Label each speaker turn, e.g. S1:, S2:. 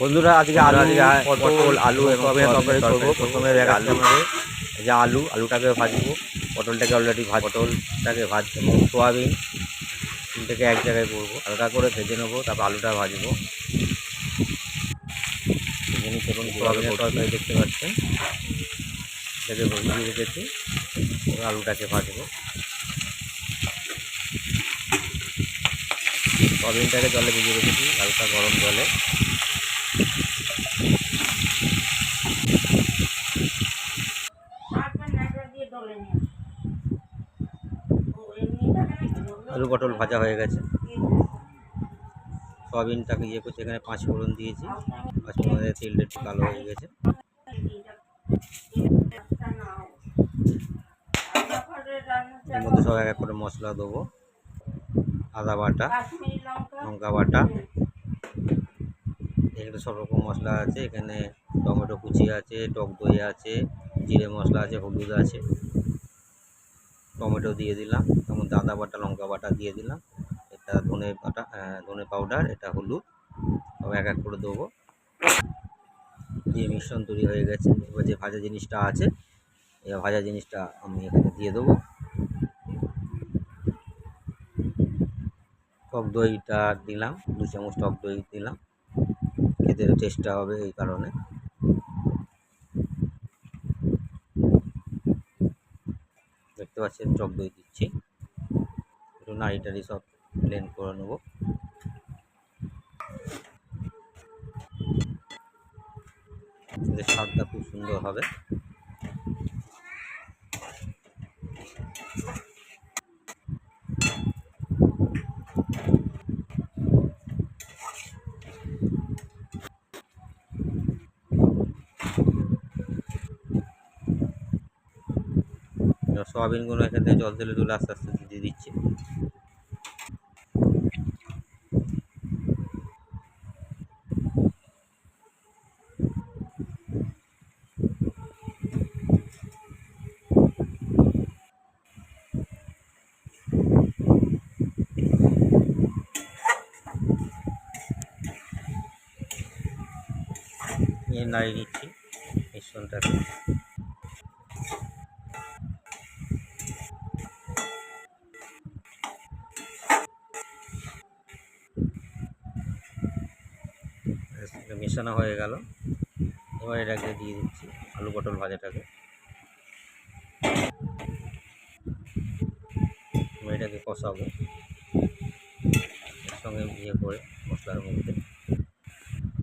S1: বন্ধুরা আজকে পটল আলু এবং তরকারি করবো। প্রথমে আলু এই যে আলুটাকে ভাজবো, পটলটাকে অলরেডি পটলটাকে এবং সোয়াবিন তিনটাকে এক জায়গায় করবো, হালকা করে ভেজে নেবো, তারপর আলুটা ভাজবো। ভেজে নিচ্ছি এবং সোয়াবিনের তরকারি দেখতে পাচ্ছেন, এটাকে ভিজিয়ে রেখেছি। এবার আলুটাকে ভাজবো। সোয়াবিনটাকে জলে ভিজিয়ে রেখেছি হালকা গরম জলে। আলু পটল ভাজা হয়ে গেছে, সয়াবিনটাকে করছি। এখানে 5 ফোড়ন দিয়েছি, 5 ফোড়নের তেলটা একটু কালো হয়ে গেছে। এর মধ্যে সব এক এক করে মশলা দেবো। আদা বাটা, লঙ্কা বাটা, এখানে সব রকম মশলা আছে। এখানে টমেটো কুচি আছে, টক দই আছে, জিরে মশলা আছে, হলুদ আছে। টমেটো দিয়ে দিলাম, তার মধ্যে আদা বাটা, লঙ্কা বাটা দিয়ে দিলাম। এটা ধনে পাউডার, এটা হলুদ, সব এক এক করে দেবো। দিয়ে মিশ্রণ তৈরি হয়ে গেছে। এবার যে ভাজা জিনিসটা আছে, এই ভাজা জিনিসটা আমি এখানে দিয়ে দেবো। টক দইটা দিলাম, 2 চামচ টক দই দিলাম, খেতে টেস্টটা হবে এই কারণে। দেখতে পাচ্ছেন টক দই দিচ্ছি, একটু নাড়ি সব ব্লেন্ড করে নেবো। এতে স্বাদটা খুব সুন্দর হবে। সোয়াবিনগুলো এখানে জল তেলে তুলে আস্তে আস্তে দিয়ে দিচ্ছি। নিয়ে নাড়িয়ে নিচ্ছি মিশ্রণটাকে। মেশানো হয়ে গেল। এবার এটাকে দিয়ে দিচ্ছি আলু পটল ভাজাটাকে। এটাকে কষাবো এর সঙ্গে করে মশলার মধ্যে।